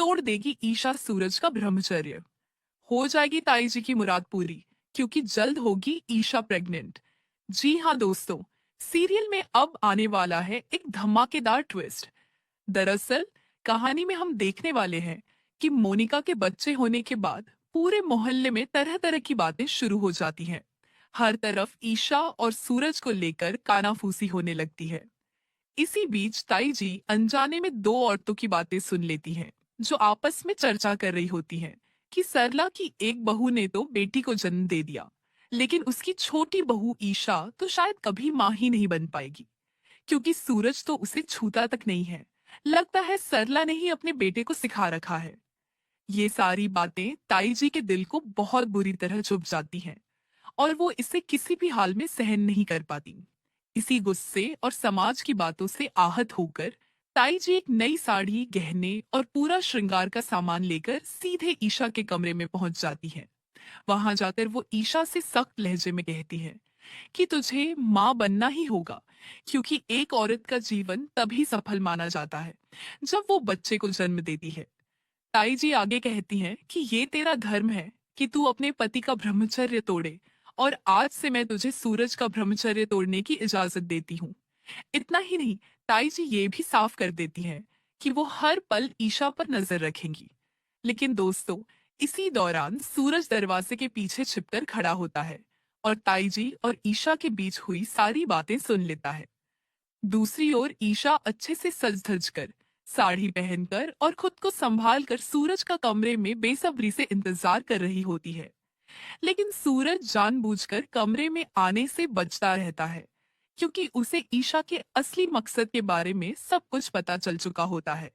तोड़ देगी ईशा सूरज का ब्रह्मचर्य। हो जाएगी ताई जी की मुराद पूरी, क्योंकि जल्द होगी ईशा प्रेग्नेंट। जी हाँ दोस्तों, सीरियल में अब आने वाला है एक धमाकेदार ट्विस्ट। दरअसल कहानी में हम देखने वाले हैं कि मोनिका के बच्चे होने के बाद पूरे मोहल्ले में तरह तरह की बातें शुरू हो जाती हैं। हर तरफ ईशा और सूरज को लेकर कानाफूसी होने लगती है। इसी बीच ताई जी अनजाने में दो औरतों की बातें सुन लेती हैं, जो आपस में चर्चा कर रही होती हैं कि सरला की एक बहू ने तो बेटी को जन्म दे दिया, लेकिन उसकी छोटी बहू ईशा तो शायद कभी मां ही नहीं बन पाएगी, क्योंकि सूरज तो उसे छूता तक नहीं है। लगता है सरला ने ही अपने बेटे को सिखा रखा है। ये सारी बातें ताई जी के दिल को बहुत बुरी तरह चुभ जाती हैं और वो इसे किसी भी हाल में सहन नहीं कर पाती। इसी गुस्से और समाज की बातों से आहत होकर ताई जी एक नई साड़ी, गहने और पूरा श्रृंगार का सामान लेकर सीधे ईशा के कमरे में पहुंच जाती है। वहां जाकर वो ईशा से सख्त लहजे में कहती है कि तुझे माँ बनना ही होगा, क्योंकि एक औरत का जीवन तभी सफल माना जाता है जब वो बच्चे को जन्म देती है। ताई जी आगे कहती हैं कि ये तेरा धर्म है कि तू अपने पति का ब्रह्मचर्य तोड़े, और आज से मैं तुझे सूरज का ब्रह्मचर्य तोड़ने की इजाजत देती हूँ। इतना ही नहीं, ताई जी ये भी साफ कर देती हैं कि वो हर पल ईशा पर नजर रखेंगी। लेकिन दोस्तों, इसी दौरान सूरज दरवाजे के पीछे छिपकर खड़ा होता है और ताई जी और ईशा के बीच हुई सारी बातें सुन लेता है। दूसरी ओर ईशा अच्छे से सज धज कर, साड़ी पहनकर और खुद को संभाल कर सूरज का कमरे में बेसब्री से इंतजार कर रही होती है। लेकिन सूरज जानबूझकर कमरे में आने से बचता रहता है, क्योंकि उसे ईशा के असली मकसद के बारे में सब कुछ पता चल चुका होता है।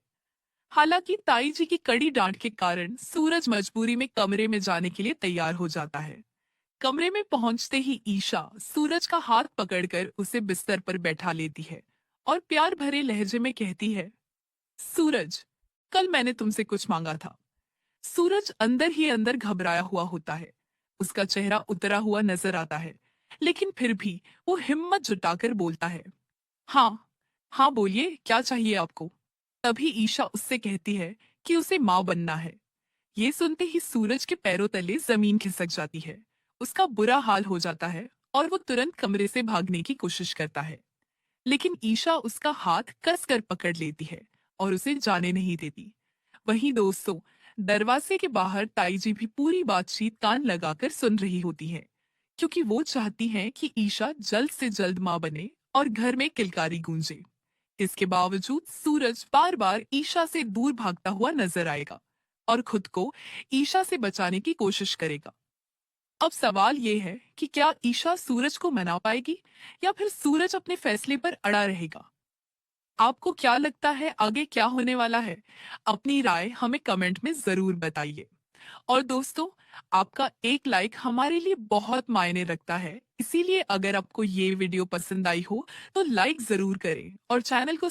हालांकि ताई जी की कड़ी डांट के कारण सूरज मजबूरी में कमरे में जाने के लिए तैयार हो जाता है। कमरे में पहुंचते ही ईशा सूरज का हाथ पकड़कर उसे बिस्तर पर बैठा लेती है और प्यार भरे लहजे में कहती है, सूरज, कल मैंने तुमसे कुछ मांगा था। सूरज अंदर ही अंदर घबराया हुआ होता है। उसका चेहरा उतरा हुआ नजर आता है, लेकिन फिर भी वो हिम्मत जुटाकर बोलता है, हाँ, हाँ बोलिए, क्या चाहिए आपको। तभी ईशा उससे कहती है कि उसे माँ बनना है। ये सुनते ही सूरज के पैरों तले जमीन खिसक जाती है। उसका बुरा हाल हो जाता है और वो तुरंत कमरे से भागने की कोशिश करता है। लेकिन ईशा उसका हाथ कस कर पकड़ लेती है और उसे जाने नहीं देती। वहीं दोस्तों, दरवाजे के बाहर ताई जी भी पूरी बातचीत कान लगाकर सुन रही होती है, क्योंकि वो चाहती हैं कि ईशा जल्द से जल्द माँ बने और घर में किलकारी गूंजे। इसके बावजूद सूरज बार बार ईशा से दूर भागता हुआ नजर आएगा और खुद को ईशा से बचाने की कोशिश करेगा। अब सवाल ये है कि क्या ईशा सूरज को मना पाएगी या फिर सूरज अपने फैसले पर अड़ा रहेगा। आपको क्या लगता है आगे क्या होने वाला है? अपनी राय हमें कमेंट में जरूर बताइए। और दोस्तों, आपका एक लाइक हमारे लिए बहुत मायने रखता है, इसीलिए अगर आपको ये वीडियो पसंद आई हो तो लाइक जरूर करें और चैनल को